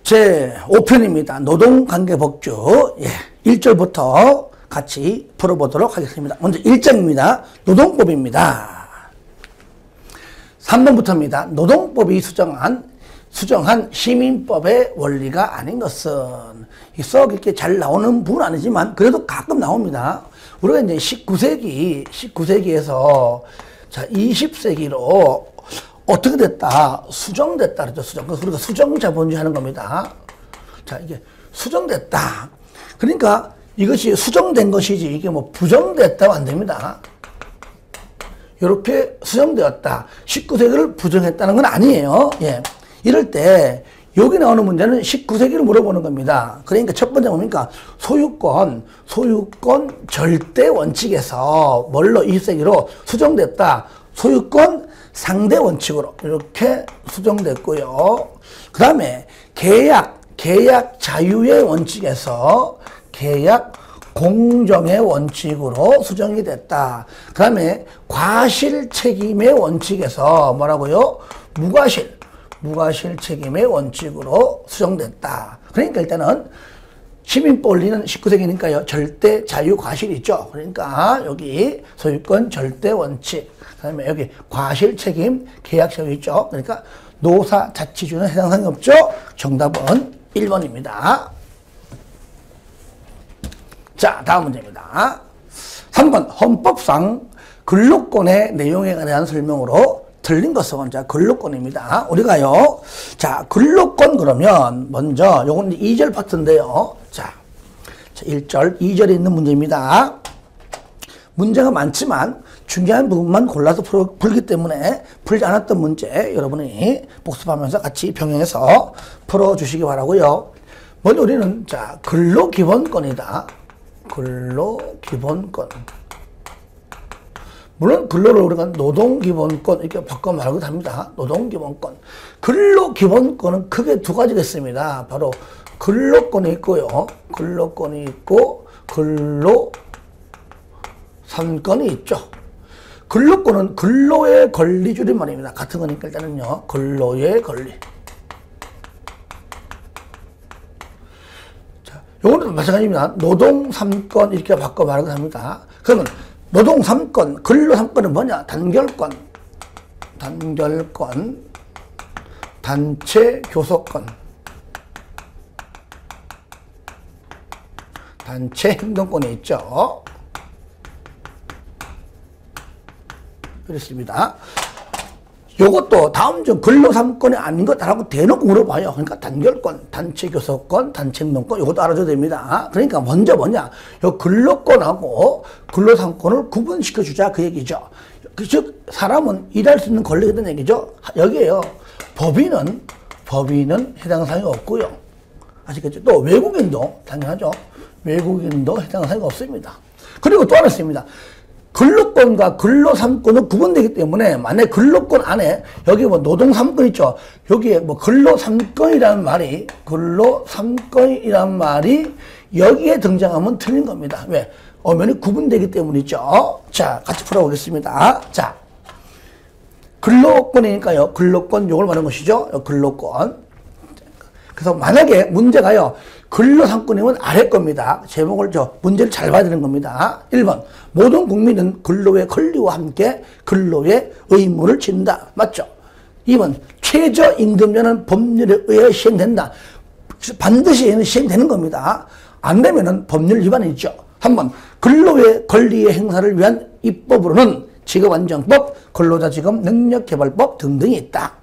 제 5편입니다. 노동관계법규 1절부터 같이 풀어보도록 하겠습니다. 먼저 1장입니다. 노동법입니다. 3번부터입니다. 노동법이 수정한 시민법의 원리가 아닌 것은, 썩 이렇게 잘 나오는 부분은 아니지만 그래도 가끔 나옵니다. 우리가 이제 19세기에서 자 20세기로 어떻게 됐다? 수정됐다 그러죠. 수정. 그래서 우리가 수정자본주의 하는 겁니다. 자, 이게 수정됐다. 그러니까 이것이 수정된 것이지 이게 뭐 부정됐다고 안 됩니다. 이렇게 수정되었다. 19세기를 부정했다는 건 아니에요. 예. 이럴 때 여기 나오는 문제는 19세기를 물어보는 겁니다. 그러니까 첫 번째 뭡니까? 소유권 절대 원칙에서 뭘로 20세기로 수정됐다. 소유권 상대 원칙으로 이렇게 수정됐고요. 그 다음에 계약 자유의 원칙에서 계약 공정의 원칙으로 수정이 됐다. 그 다음에 과실 책임의 원칙에서 뭐라고요? 무과실 책임의 원칙으로 수정됐다. 그러니까 일단은 시민법 원리는 19세기니까요. 절대 자유 과실이 있죠. 그러니까 여기 소유권 절대 원칙, 그 다음에 여기 과실 책임 계약 자유 있죠. 그러니까 노사 자치주는 해당 사항이 없죠. 정답은 1번입니다. 자, 다음 문제입니다. 3번 헌법상 근로권의 내용에 대한 설명으로 틀린 것은, 자, 근로권입니다. 우리가요, 자, 근로권 그러면 먼저 요건 2절 파트인데요. 자, 1절, 2절에 있는 문제입니다. 문제가 많지만 중요한 부분만 골라서 풀기 때문에 풀지 않았던 문제 여러분이 복습하면서 같이 병행해서 풀어주시기 바라고요. 먼저 우리는 자, 근로기본권이다. 근로기본권. 물론 근로를 우리가 노동기본권 이렇게 바꿔 말하기도 합니다. 노동기본권. 근로기본권은 크게 두 가지가 있습니다. 바로 근로권이 있고요. 근로권이 있고 근로삼권이 있죠. 근로권은 근로의 권리 줄임말입니다. 같은 거니까 일단은요. 근로의 권리. 자, 요거는 마찬가지입니다. 노동 3권 이렇게 바꿔 말하기도 합니다. 그러면 노동 3권, 근로 3권은 뭐냐? 단결권, 단체 교섭권, 단체 행동권이 있죠. 그렇습니다. 요것도 다음 중 근로 3권이 아닌 것이라고 대놓고 물어봐요. 그러니까 단결권, 단체 교섭권, 단체 행동권 요것도 알아줘야 됩니다. 그러니까 먼저 뭐냐? 요 근로권하고 근로 3권을 구분시켜 주자 그 얘기죠. 즉 사람은 일할 수 있는 권리가 있다는 얘기죠. 여기에요. 법인은 해당 사항이 없고요. 아시겠죠? 또 외국인도 당연하죠. 외국인도 해당 사항이 없습니다. 그리고 또 하나 있습니다. 근로권과 근로 3권은 구분되기 때문에 만약 근로권 안에 여기 뭐 노동 3권 있죠. 여기에 뭐 근로 3권이라는 말이 여기에 등장하면 틀린 겁니다. 왜? 엄연히 구분되기 때문이죠. 자, 같이 풀어보겠습니다. 자, 근로권이니까요. 근로권 요걸 말하는 것이죠. 근로권. 그래서 만약에 문제가요. 근로 3권이면 아래 겁니다. 제목을 문제를 잘 봐야 되는 겁니다. 1번. 모든 국민은 근로의 권리와 함께 근로의 의무를 진다. 맞죠? 2번. 최저임금제는 법률에 의해 시행된다. 반드시 얘는 시행되는 겁니다. 안 되면은 법률 위반이죠. 3번. 근로의 권리의 행사를 위한 입법으로는 직업안정법, 근로자직업 능력개발법 등등이 있다.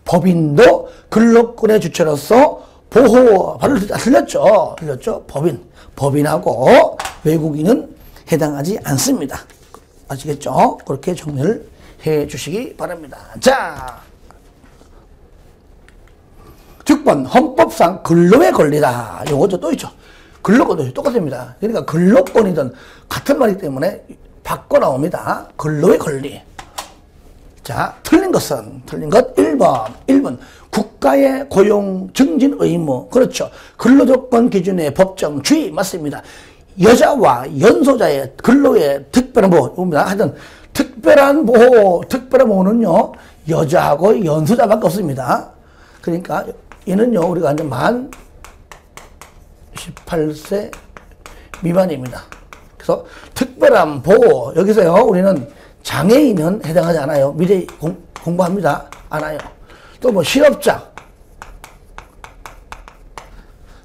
법인도 근로권의 주체로서 보호, 바로 틀렸죠. 법인하고 외국인은 해당하지 않습니다. 아시겠죠? 그렇게 정리를 해 주시기 바랍니다. 자, 6번 헌법상 근로의 권리다. 요것도 또 있죠. 근로권도 똑같습니다. 그러니까 근로권이든 같은 말이기 때문에 바꿔 나옵니다. 근로의 권리. 자, 틀린 것 1번. 국가의 고용 증진 의무. 그렇죠. 근로조건 기준의 법정 주의 맞습니다. 여자와 연소자의 근로의 특별한 보호입니다. 하여튼 특별한 보호는요. 여자하고 연소자밖에 없습니다. 그러니까 얘는요, 우리가 이제 만 18세 미만입니다. 그래서 특별한 보호, 여기서요, 우리는 장애인은 해당하지 않아요. 미래 공부합니다. 않아요. 또 뭐 실업자,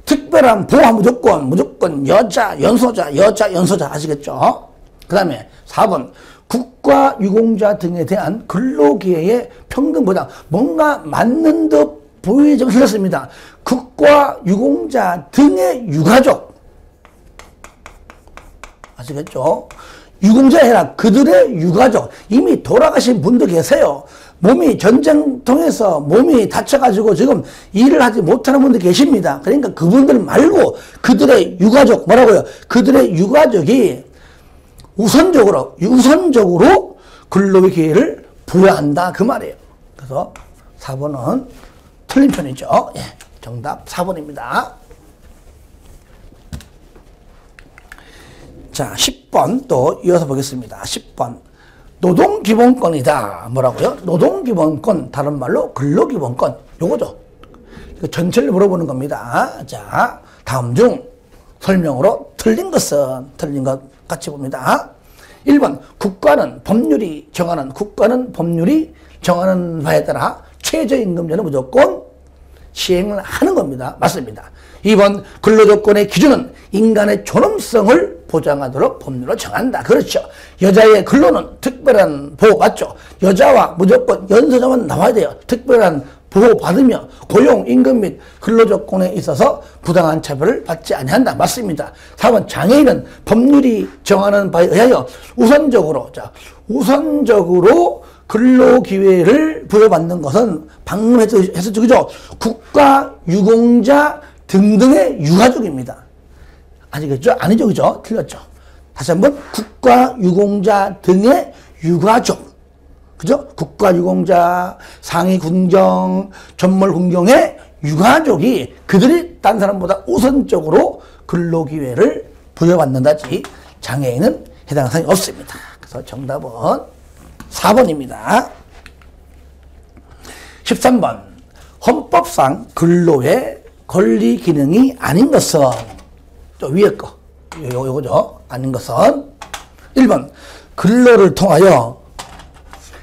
특별한 보호 무조건 여자, 연소자 아시겠죠? 그 다음에 4번 국가 유공자 등에 대한 근로기회의 평등 보장. 뭔가 맞는 듯 보이지 흘렀습니다. 국가 유공자 등의 유가족 아시겠죠? 유공자 아니라 그들의 유가족. 이미 돌아가신 분도 계세요. 몸이 전쟁 통해서 몸이 다쳐가지고 지금 일을 하지 못하는 분들 계십니다. 그러니까 그분들 말고 그들의 유가족, 뭐라고요? 그들의 유가족이 우선적으로 근로의 기회를 부여한다. 그 말이에요. 그래서 4번은 틀린 편이죠. 예, 정답 4번입니다. 자, 10번 또 이어서 보겠습니다. 10번. 노동기본권이다. 뭐라고요? 노동기본권, 다른 말로 근로기본권. 요거죠. 전체를 물어보는 겁니다. 자, 다음 중 설명으로 틀린 것 같이 봅니다. 1번, 국가는 법률이 정하는 바에 따라 최저임금제는 무조건 시행을 하는 겁니다. 맞습니다. 2번, 근로조건의 기준은 인간의 존엄성을 보장하도록 법률로 정한다. 그렇죠. 여자의 근로는 특별한 보호 맞죠. 여자와 무조건 연소자만 나와야 돼요. 특별한 보호받으며 고용, 임금 및 근로조건에 있어서 부당한 차별을 받지 아니한다. 맞습니다. 4번, 장애인은 법률이 정하는 바에 의하여 우선적으로 근로기회를 부여받는 것은 방금 했었죠. 그죠? 국가, 유공자 등등의 유가족입니다. 아시겠죠? 아니죠. 그죠? 틀렸죠. 다시 한번, 국가, 유공자 등의 유가족. 그죠? 국가, 유공자, 상위 군경, 전몰 군경의 유가족이 그들이 딴 사람보다 우선적으로 근로기회를 부여받는다지 장애인은 해당 사항이 없습니다. 그래서 정답은 4번입니다. 13번. 헌법상 근로의 권리 기능이 아닌 것은, 또 위에 거, 요거죠. 아닌 것은 1번. 근로를 통하여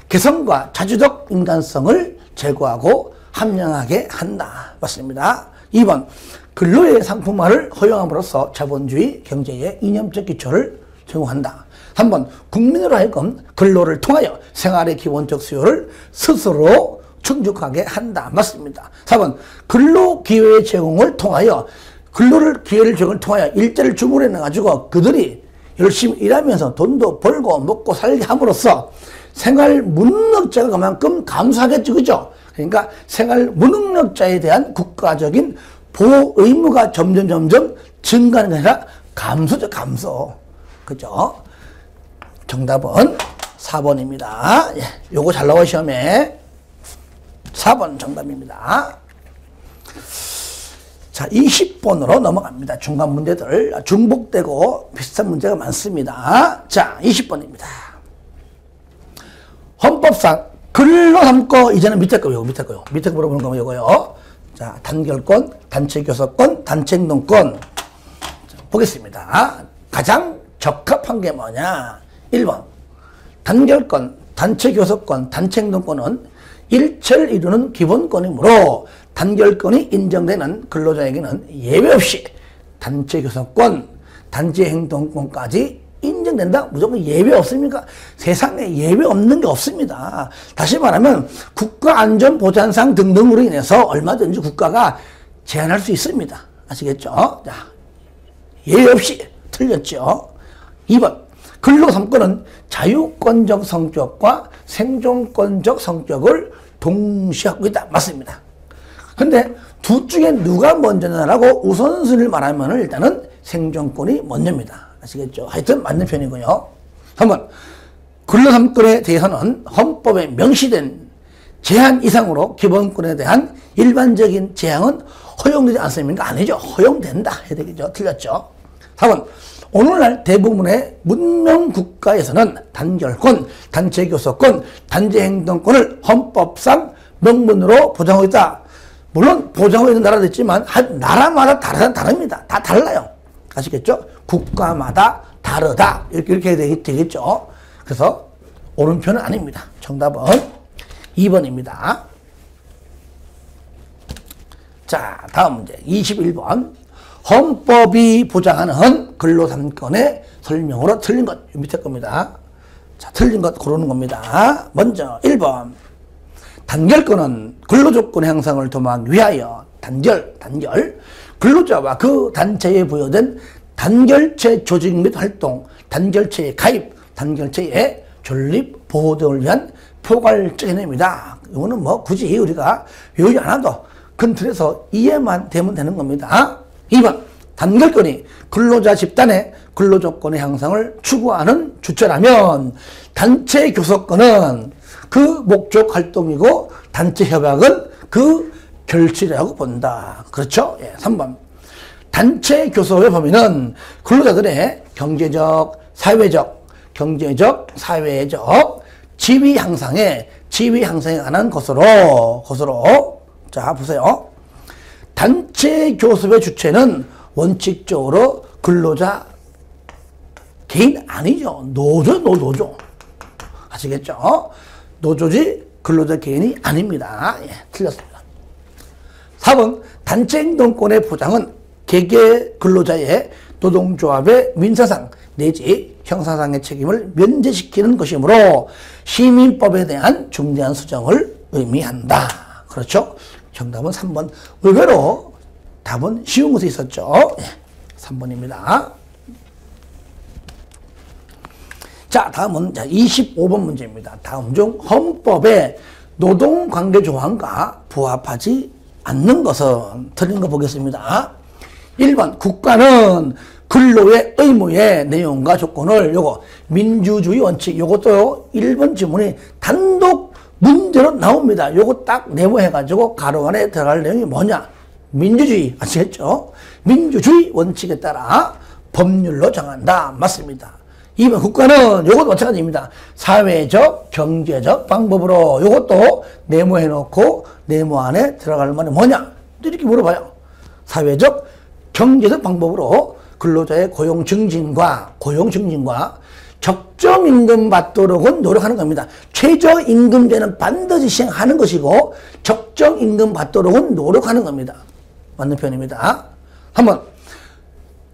개성과 자주적 인간성을 제고하고 함양하게 한다. 맞습니다. 2번. 근로의 상품화를 허용함으로써 자본주의 경제의 이념적 기초를 제공한다. 3번. 국민으로 하여금 근로를 통하여 생활의 기본적 수요를 스스로 충족하게 한다. 맞습니다. 4번. 근로기회의 제공을 통하여 기회를 제공을 통하여 일자리를 주문해 가지고 그들이 열심히 일하면서 돈도 벌고 먹고 살게 함으로써 생활 무능력자가 그만큼 감소하겠죠. 그죠? 그러니까 생활 무능력자에 대한 국가적인 보호 의무가 점점 증가하는 게 아니라 감소죠. 감소. 그죠? 정답은 4번입니다. 예, 요거 잘 나와 시험에 4번 정답입니다. 자, 20번으로 넘어갑니다. 중간 문제들 중복되고 비슷한 문제가 많습니다. 자, 20번입니다. 헌법상 근로 삼고, 이제는 밑에 거요. 밑에 물어보는 거면 이거요. 자, 단결권, 단체교섭권, 단체행동권. 자, 보겠습니다. 가장 적합한 게 뭐냐? 1번. 단결권, 단체교섭권, 단체행동권은 일체를 이루는 기본권이므로 단결권이 인정되는 근로자에게는 예외 없이 단체교섭권, 단체행동권까지 인정된다? 무조건 예외 없습니까? 세상에 예외 없는 게 없습니다. 다시 말하면 국가안전보장상 등등으로 인해서 얼마든지 국가가 제한할 수 있습니다. 아시겠죠? 자, 예외 없이 틀렸죠. 2번. 근로 3권은 자유권적 성격과 생존권적 성격을 동시에 갖고 있다. 맞습니다. 근데 둘 중에 누가 먼저냐라고 우선순위를 말하면 일단은 생존권이 먼저입니다. 아시겠죠? 하여튼 맞는 편이고요. 3번. 근로 3권에 대해서는 헌법에 명시된 제한 이상으로 기본권에 대한 일반적인 제한은 허용되지 않습니까? 아니죠. 허용된다 해야 되겠죠. 틀렸죠. 4번. 오늘날 대부분의 문명 국가에서는 단결권, 단체교섭권, 단체행동권을 헌법상 명문으로 보장하고 있다. 물론 보장하고 있는 나라도 있지만 나라마다 다릅니다. 다 달라요. 아시겠죠? 국가마다 다르다. 이렇게 되겠죠. 그래서 오른편은 아닙니다. 정답은 2번입니다. 자, 다음 문제 21번. 헌법이 보장하는 근로 3건의 설명으로 틀린 것. 밑에 겁니다. 자, 틀린 것 고르는 겁니다. 먼저 1번. 단결권은 근로조건의 향상을 도모하기 위하여 단결. 근로자와 그 단체에 부여된 단결체 조직 및 활동, 단결체의 가입, 단결체의 존립, 보호 등을 위한 포괄적 개념이다. 이거는 뭐 굳이 우리가 외우지 않아도 큰 틀에서 이해만 되면 되는 겁니다. 2번. 단결권이 근로자 집단의 근로조건의 향상을 추구하는 주체라면 단체 교섭권은 그 목적 활동이고 단체 협약은 그 결실이라고 본다. 그렇죠? 예, 3번. 단체 교섭의 범위는 근로자들의 경제적, 사회적 지위 향상에 관한 것으로. 자, 보세요. 단체 교섭의 주체는 원칙적으로 근로자 개인 아니죠. 노조. 아시겠죠? 노조지 근로자 개인이 아닙니다. 예, 틀렸습니다. 4번. 단체 행동권의 보장은 개개 근로자의 노동조합의 민사상 내지 형사상의 책임을 면제시키는 것이므로 시민법에 대한 중대한 수정을 의미한다. 그렇죠? 정답은 3번. 의외로 답은 쉬운 것이 있었죠. 3번입니다. 자, 다음은 25번 문제입니다. 다음 중 헌법의 노동관계 조항과 부합하지 않는 것은 틀린 거 보겠습니다. 1번. 국가는 근로의 의무의 내용과 조건을 민주주의 원칙, 요것도 1번 지문이 단독 문제로 나옵니다. 요거 딱 네모해가지고 가로 안에 들어갈 내용이 뭐냐? 민주주의. 아시겠죠? 민주주의 원칙에 따라 법률로 정한다. 맞습니다. 2번. 국가는 요것도 마찬가지입니다. 사회적, 경제적 방법으로 요것도 네모해놓고 네모 안에 들어갈 만이 뭐냐? 이렇게 물어봐요. 사회적, 경제적 방법으로 근로자의 고용 증진과 적정 임금 받도록은 노력하는 겁니다. 최저임금제는 반드시 시행하는 것이고 적정 임금 받도록은 노력하는 겁니다. 맞는 표현입니다. 한번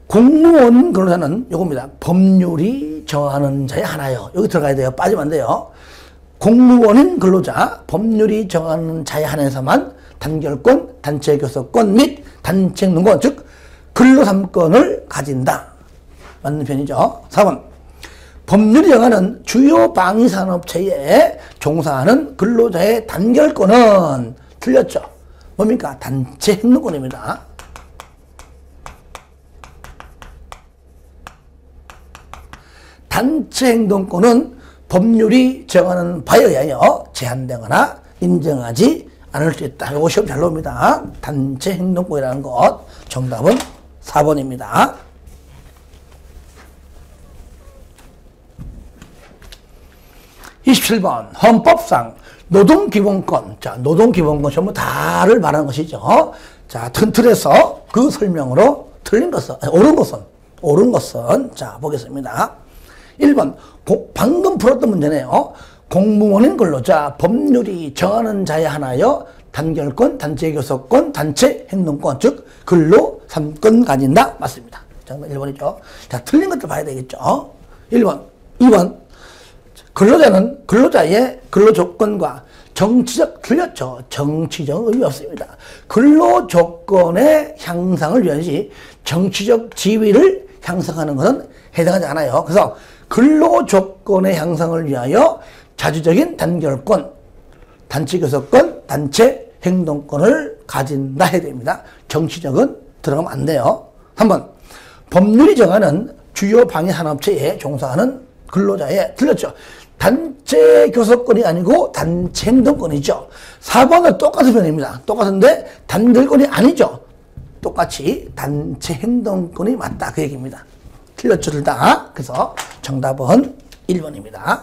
공무원 근로자는 요겁니다. 법률이 정하는 자의 하나요. 여기 들어가야 돼요. 빠지면 안 돼요. 공무원인 근로자 법률이 정하는 자의 하나에서만 단결권, 단체 교섭권 및 단체 행동권, 즉 근로 3권을 가진다. 맞는 편이죠. 4번. 법률이 정하는 주요 방위산업체에 종사하는 근로자의 단결권은 틀렸죠. 뭡니까? 단체 행동권입니다. 단체 행동권은 법률이 정하는 바에 의하여 제한되거나 인정하지 않을 수 있다. 이거 시험 잘 나옵니다. 단체 행동권이라는 것. 정답은 4번입니다. 27번. 헌법상 노동기본권. 자, 노동기본권 전부 다를 말하는 것이죠. 자, 틀에서 그 설명으로 틀린 것은, 옳은 것은, 자, 보겠습니다. 1번. 방금 풀었던 문제네요. 공무원인 근로자 법률이 정하는 자에 한하여 단결권, 단체 교섭권, 단체 행동권, 즉 근로 3권 가진다. 맞습니다. 정답 1번이죠. 자, 틀린 것들 봐야 되겠죠. 1번. 2번. 근로자는 근로자의 근로조건과 정치적, 틀렸죠. 정치적 의미 없습니다. 근로조건의 향상을 위하지 정치적 지위를 향상하는 것은 해당하지 않아요. 그래서 근로조건의 향상을 위하여 자주적인 단결권, 단체교섭권, 단체 행동권을 가진다 해야 됩니다. 정치적은 들어가면 안 돼요. 3번. 법률이 정하는 주요 방위산업체에 종사하는 근로자의, 틀렸죠. 단체 교섭권이 아니고 단체 행동권이죠. 4번은 똑같은 표현입니다. 똑같은데 단결권이 아니죠. 똑같이 단체 행동권이 맞다. 그 얘기입니다. 틀렸죠, 둘 다. 그래서 정답은 1번입니다.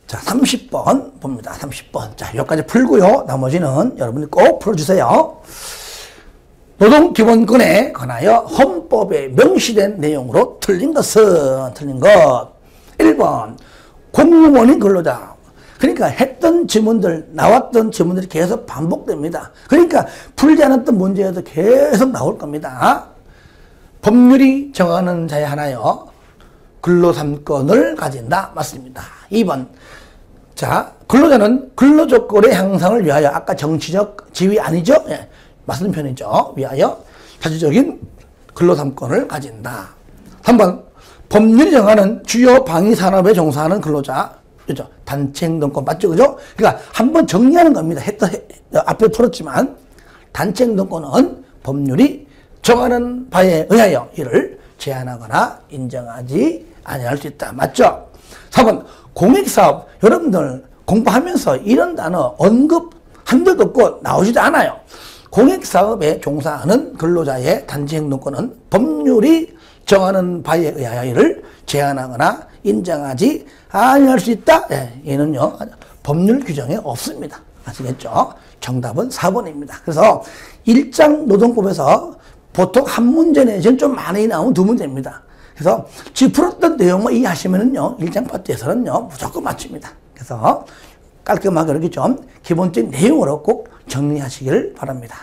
자, 30번 봅니다. 30번. 자, 여기까지 풀고요. 나머지는 여러분이 꼭 풀어주세요. 노동기본권에 관하여 헌법에 명시된 내용으로 틀린 것은, 틀린 것. 1번, 공무원인 근로자. 그러니까 했던 지문들, 나왔던 지문들이 계속 반복됩니다. 그러니까 풀지 않았던 문제에도 계속 나올 겁니다. 법률이 정하는 자에 한하여 근로3권을 가진다. 맞습니다. 2번. 자, 근로자는 근로조건의 향상을 위하여, 아까 정치적 지위 아니죠? 예, 맞는 편이죠. 위하여 자주적인 근로3권을 가진다. 3번. 법률이 정하는 주요 방위산업에 종사하는 근로자. 그죠? 단체행동권 맞죠? 그죠? 그러니까 한번 정리하는 겁니다. 앞에 풀었지만, 단체행동권은 법률이 정하는 바에 의하여 이를 제한하거나 인정하지 아니할 수 있다. 맞죠? 4번, 공익사업. 여러분들 공부하면서 이런 단어 언급 한 적도 없고 나오지도 않아요. 공익사업에 종사하는 근로자의 단체행동권은 법률이 정하는 바에 의하여 이를 제한하거나 인정하지 아니할 수 있다. 예, 얘는요 법률 규정에 없습니다. 아시겠죠? 정답은 4번입니다. 그래서 1장 노동법에서 보통 한 문제 내지는 좀 많이 나온 두 문제입니다. 그래서 지금 풀었던 내용만 이해하시면은요 1장 파트에서는요 무조건 맞춥니다. 그래서 깔끔하게 이렇게 좀 기본적인 내용으로 꼭 정리하시기를 바랍니다.